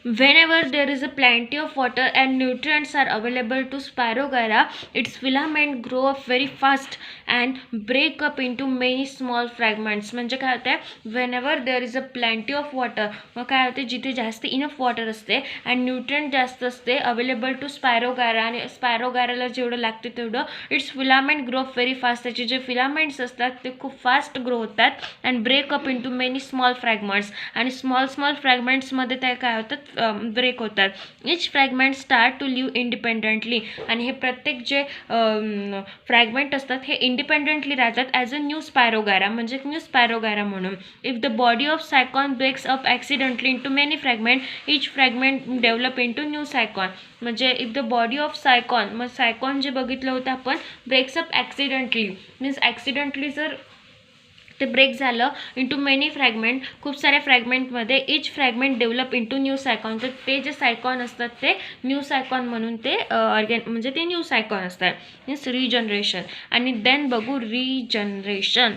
Whenever there is a plenty of water and nutrients are available to Spirogyra, its filament grow up very fast and break up into many small fragments. म्हणजे काय होतं, whenever there is a plenty of water, मग काय होते, जिथे जास्त enough water असते and nutrient जास्त असते अवेलेबल टू स्पायरोगायरा, आणि स्पायरोगायराला जेवढं लागते तेवढं it's filament grow up very fast. त्याचे जे फिलामेंट्स असतात ते खूप फास्ट ग्रो होतात and break up into many small fragments, आणि स्मॉल फ्रॅगमेंट्समध्ये त्या काय होतात, ब्रेक होतात. Each fragment start to live independently, आणि हे प्रत्येक जे फ्रॅगमेंट असतात हे इंडिपेंडेंटली राहतात ॲज अ न्यू स्पायरोगायरा, म्हणजे न्यू स्पायरोगायरा म्हणून. If the body of sycon breaks up accidentally into many fragment, each fragment develop into new sycon. म्हणजे if the body of sycon, मग सायकॉन जे बघितलं होतं आपण, breaks up accidentally means accidentally जर ते ब्रेक झालं इंटू मेनी फ्रॅगमेंट, खूप साऱ्या फ्रॅगमेंटमध्ये, each fragment develop into new sycon. तर ते जे सायकॉन असतात ते न्यू सायकॉन म्हणून ते म्हणजे ते न्यू सायकॉन असतात. Means regeneration. आणि देन बघू रिजनरेशन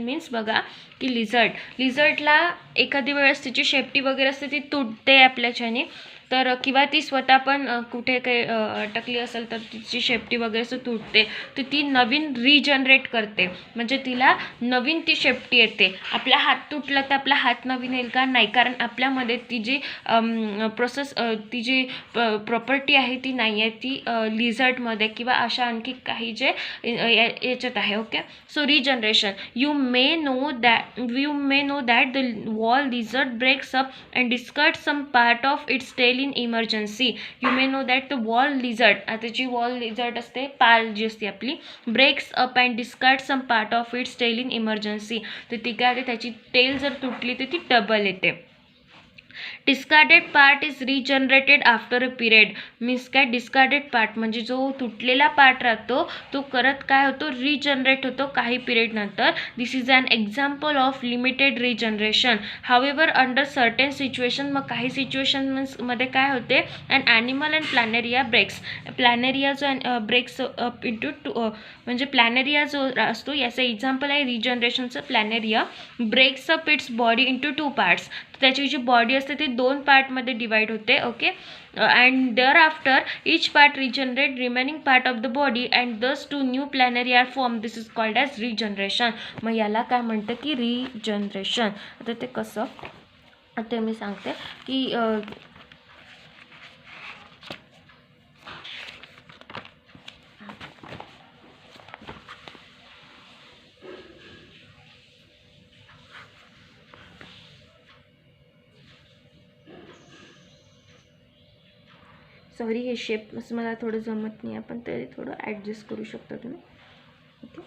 मीन्स बघा की लिझर्टला एखादी वेळेस तिची शेपटी वगैरे असते ती तुटते आपल्याच्याने, तर किंवा ती स्वतः पण कुठे काही अटकली असेल तर तिची शेपटी वगैरे असं तुटते, तर ती नवीन रिजनरेट करते, म्हणजे तिला नवीन ती शेपटी येते. आपला हात तुटला तर आपला हात नवीन येईल का? नाही, कारण आपल्यामध्ये ती जी प्रोसेस, ती जी प्रॉपर्टी आहे ती नाही आहे, ती लिझर्टमध्ये किंवा अशा आणखी काही जे याच्यात आहे. Okay, so regeneration. You may know that the wall lizard breaks up and discard some part of its tail in emergency. You may know that the wall lizard, आता जी वॉल लिझर्ट असते, पाल जी असते आपली, breaks up and discard some part of its tail in emergency. तर ती काय होते, त्याची टेल जर तुटली तर ती डबल येते. Discarded part is regenerated after a period. Means काय, डिस्कार्डेड पार्ट म्हणजे जो तुटलेला पार्ट राहतो तो करत काय होतो, रिजनरेट होतो काही पिरियड नंतर. This is an example of limited regeneration. However under certain situation, मग काही सिच्युएशनमध्ये काय होते, and animal and planaria breaks. Planaria जो ब्रेक्स अप इंटू म्हणजे प्लॅनेरिया जो असतो याचं एक्झाम्पल आहे रिजनरेशनचं. Planaria breaks up its body into 2 parts. त्याची जी बॉडी असते ती 2 पार्टमध्ये डिवाइड होते. Okay, and thereafter each part regenerate remaining part of the body and thus to new planaria are form. This is called as regeneration. मग याला काय म्हणतं की रिजनरेशन. आता ते कसं ते मी सांगते की सॉरी, हे शेप मला थोडं जमत नाही, आपण तरी थोडं ॲडजस्ट करू शकता तुम्ही. ओके,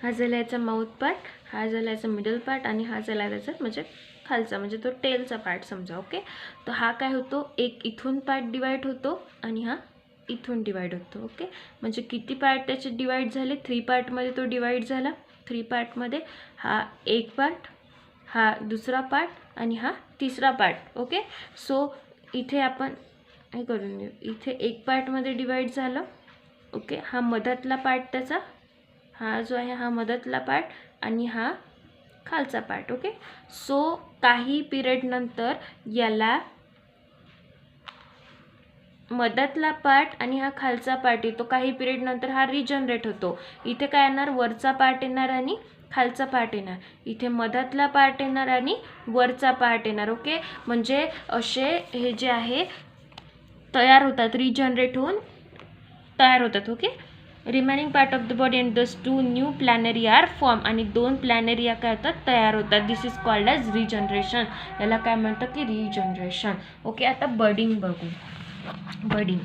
हा झाला याचा माउथ पार्ट, हा झाला याचा मिडल पार्ट, आणि हा झाला त्याचा म्हणजे खालचा म्हणजे तो टेलचा पार्ट समजा. ओके, तर हा काय होतो, एक इथून पार्ट डिवाइड होतो आणि हा इथून डिवाइड होतो. ओके, म्हणजे किती पार्ट त्याचे डिवाइड झाले, 3 पार्टमध्ये तो डिवाइड झाला. 3 पार्टमध्ये हा एक पार्ट, हा दुसरा पार्ट आणि हा तिसरा पार्ट. ओके, सो इथे आपण हे करून घेऊ, इथे एक पार्टमध्ये डिवाइड झालं. ओके, हा मधातला पार्ट त्याचा, हा जो आहे हा मधातला पार्ट आणि हा खालचा पार्ट. ओके, सो काही पिरियड नंतर याला मधातला पार्ट आणि हा खालचा पार्ट येतो. काही पिरियड नंतर हा रिजनरेट होतो. इथे काय येणार, वरचा पार्ट येणार आणि खालचा पार्ट येणार. इथे मधातला पार्ट येणार आणि वरचा पार्ट येणार. ओके, म्हणजे असे हे जे आहे तयार होतात, रिजनरेट होऊन तयार होतात. Okay, remaining part of the body and दस 2 न्यू प्लॅनरी आर फॉर्म, आणि 2 प्लॅनरिया काय होतात, तयार होतात. This is called as regeneration. याला काय म्हणतात की रिजनरेशन. ओके, आता बर्डिंग बघू. बर्डिंग.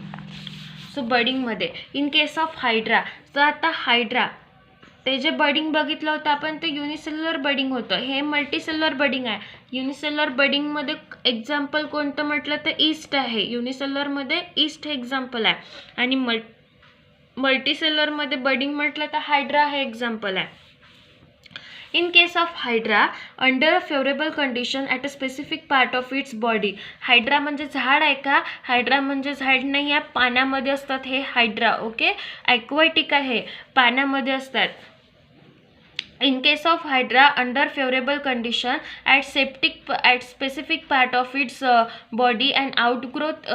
सो बर्डिंगमध्ये इन केस ऑफ हायड्रा, तर आता हायड्रा ते जे बर्डिंग बघितलं होतं आपण ते युनिसेल्युलर बर्डिंग होतं. हे मल्टीसेल्युलर बर्डिंग आहे. युनिसेल्युलर बर्डिंगमध्ये एक्झाम्पल कोणतं म्हटलं तर ईस्ट आहे. युनिसेल्युलरमध्ये ईस्ट हे एक्झाम्पल आहे, आणि मल्टीसेल्युलरमध्ये बर्डिंग म्हटलं तर हायड्रा हे एक्झाम्पल आहे. In case of hydra, under a favourable condition at a specific part of its body. Hydra म्हणजे झाड आहे का? हायड्रा म्हणजे झाड नाही आहे, पाण्यामध्ये असतात हे हायड्रा. ओके, ॲक्वाटिक आहे, पाण्यामध्ये असतात. In case of hydra, under favorable condition, at specific part of its body, an outgrowth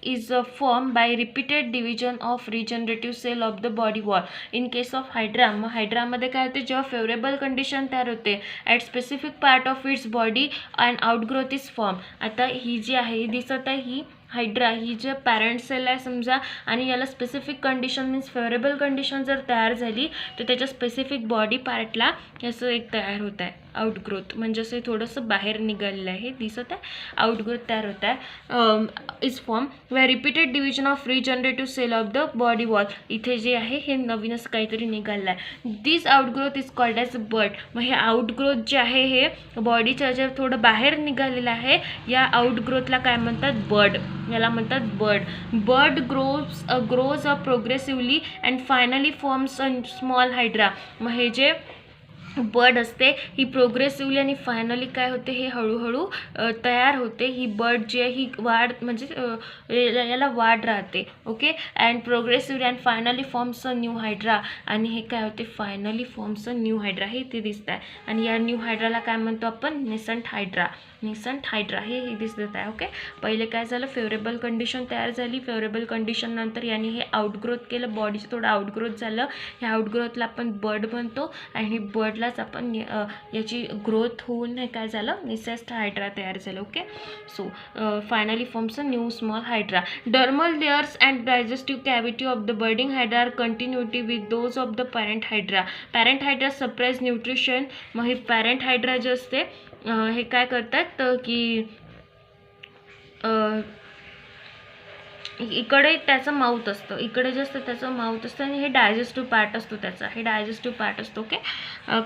is formed by repeated division of regenerative cell of the body wall. In case of hydra, मग हायड्रामध्ये काय होते, जेव्हा favourable condition तयार होते at specific part of its body and outgrowth is form. आता ही जी आहे ही दिसत आहे, ही हायड्रा ही जे पॅरेंट सेल आहे समजा, आणि याला specific condition means favourable condition जर तयार झाली तर त्याच्या स्पेसिफिक बॉडी पार्टला असं एक तयार होत आहे आउटग्रोथ, म्हणजे असं थोडंसं बाहेर निघालेलं आहे, दिसत आहे आउटग्रोथ तयार होत आहे. Is form way repeated division of regenerative cell of the body wall. इथे जे आहे हे नवीनच काहीतरी निघालं आहे. This outgrowth is called as bud. मग हे आउटग्रोथ जे आहे हे बॉडीच्या जे थोडं बाहेर निघालेलं आहे, या आउटग्रोथला काय म्हणतात, बर्ड. याला म्हणतात bird. Bird grows up प्रोग्रेसिव्हली and finally forms a small hydra. मग हे जे बर्ड असते ही प्रोग्रेसिव्हली आणि फायनली काय होते, हे हळूहळू तयार होते. ही बर्ड जी आहे ही वाढ म्हणजे याला वाढ राहते. Okay, and प्रोग्रेसिव्हली and finally forms a new hydra. आणि हे काय होते, finally forms a new hydra, हे इथे दिसत आहे. आणि या न्यू हायड्राला काय म्हणतो आपण, नेसंट हायड्रा. नेसंट हायड्रा हे दिसत आहे. ओके, पहिले काय झालं, फेवरेबल कंडिशन तयार झाली. फेवरेबल कंडिशन नंतर यांनी हे आउटग्रोथ केलं, बॉडीचं थोडं आउटग्रोथ झालं. ह्या आउटग्रोथला आपण बर्ड म्हणतो, आणि बर्डलाच आपण याची ग्रोथ होऊन हे काय झालं, नेसेस्ट हायड्रा तयार झालं. Okay, so finally forms a new small hydra. Dermal layers and digestive cavity of the budding hydra are continuity with those of the parent hydra. Parent hydra suppress nutrition. मग हे parent hydra जे असते हे काय करतात की इकडे त्याचं माउथ असतं, इकडे जे असतं त्याचं माउथ असतं, आणि हे डायजेस्टिव्ह पार्ट असतो त्याचा, हे डायजेस्टिव्ह पार्ट असतो. Okay,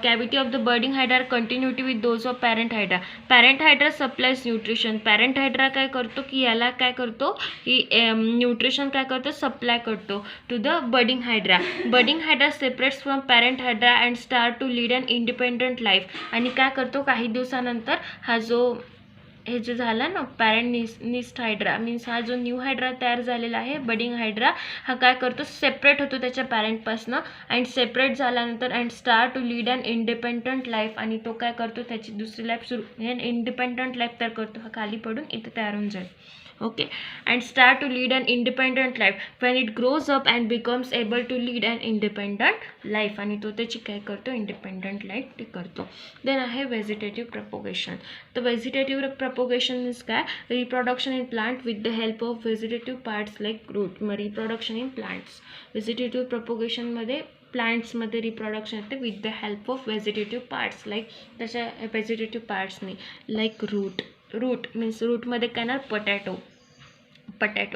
cavity of the budding hydra continuity with those of parent hydra. Parent hydra supplies nutrition. Parent hydra काय करतो की याला काय करतो की न्यूट्रिशन काय करतो, सप्लाय करतो to the budding hydra. Budding hydra separates from parent hydra and start to lead an independent life. आणि काय करतो, काही दिवसानंतर हा जो हे जे झालं ना पॅरेंट निस्ट हायड्रा मीन्स हा जो न्यू हायड्रा तयार झालेला आहे बडिंग हायड्रा, हा काय करतो, सेपरेट होतो त्याच्या पॅरेंटपासनं. अँड सेपरेट झाल्यानंतर and start to lead an independent life. आणि तो काय करतो, त्याची दुसरी लाईफ सुरू, हे इंडिपेंडंट लाईफ तयार करतो. हा खाली पडून इथे तयार होऊन जाईल. Okay, and start to lead an independent life when it grows up and becomes able to lead an independent life. आणि तो त्याची काय करतो, इंडिपेंडंट लाईफ ते करतो. देन आहे व्हेजिटेटिव्ह प्रपोगेशन. तर व्हेजिटेटिव्ह प्रपोगेशन मीन्स काय, reproduction in plant with the help of vegetative parts like root. मग रिप्रोडक्शन इन प्लांट्स, व्हेजिटेटिव्ह प्रपोगेशनमध्ये प्लांट्समध्ये रिप्रोडक्शन येते with the help of vegetative parts like त्याच्या व्हेजिटेटिव्ह पार्ट्सनी लाईक रूट. रूट मीन्स रूटमध्ये काय ना, potato.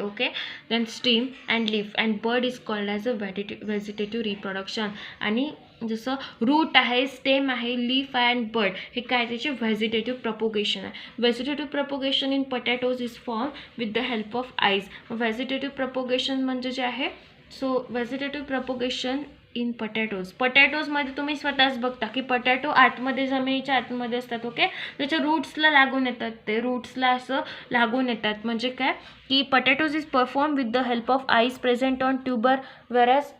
Okay, then stem and leaf and bird is called as a vegetative reproduction. आणि जसं रूट आहे, स्टेम आहे, लीफ आहे अँड बर्ड, हे काय त्याचे व्हेजिटेटिव्ह प्रपोगेशन आहे. Vegetative propagation in potatoes is form with the help of eyes. Vegetative propagation म्हणजे जे आहे, सो व्हेजिटेटिव्ह प्रपोगेशन इन पटॅटोजमध्ये तुम्ही स्वतःच बघता की पटॅटो आतमध्ये जमिनीच्या आतमध्ये असतात. ओके, त्याच्या रूट्सला लागून येतात, ते रूट्सला असं लागून येतात. म्हणजे काय की potatoes is perform with the help of eyes present on tuber, whereas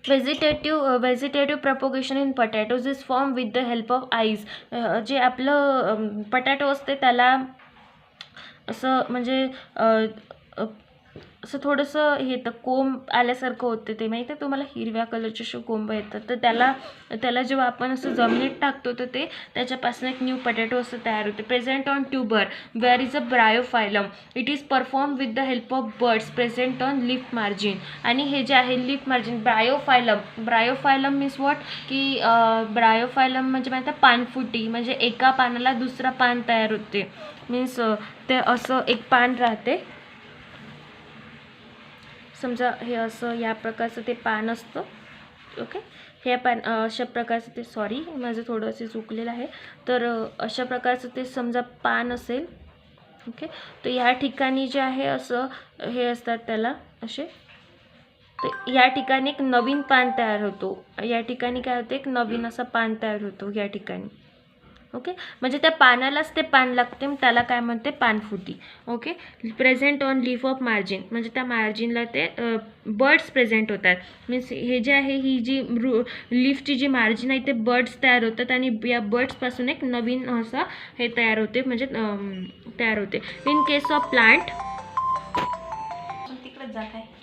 vegetative propagation in potatoes is form with the help of eyes. जे आपलं पटॅटो असते त्याला असं म्हणजे असं थोडंसं हे तर कोंब आल्यासारखं होते, ते माहिती आहे तुम्हाला, हिरव्या कलरचे असे कोंब येतात. तर त्याला जेव्हा आपण असं जमिनीत टाकतो तर ते त्याच्यापासून एक न्यू पटॅटो असं तयार होते. Present on tuber where is a bryophyllum. It is perform with the help of birds present on leaf margin. आणि हे जे आहे leaf margin, bryophyllum means what की ब्रायोफायलम म्हणजे माहिती आहे पानफुटी, म्हणजे एका पानाला दुसरा पान तयार होते. मीन्स ते असं एक पान राहते, समजा हे असं या प्रकारचं ते पान असतं. ओके, हे पान अशा प्रकारचं ते, सॉरी माझं थोडंसं चुकलेलं आहे, तर अशा प्रकारचं ते समजा पान असेल. ओके, तर या ठिकाणी जे आहे असं हे असतात त्याला असे, तर या ठिकाणी एक नवीन पान तयार होतो. या ठिकाणी काय होते, एक नवीन असं पान तयार होतो या ठिकाणी. ओके, म्हणजे त्या पानालाच ते पान लागते, त्याला काय म्हणते, पानफुटी. Okay, present on leaf of margin, म्हणजे त्या मार्जिनला ते बर्ड्स प्रेझेंट होतात. मीन्स हे जे आहे, ही जी लीफची जी मार्जिन आहे ते बर्ड्स तयार होतात आणि या बर्ड्सपासून एक नवीन असं हे तयार होते, म्हणजे तयार होते. इन केस ऑफ प्लांट, तिकडे जात आहे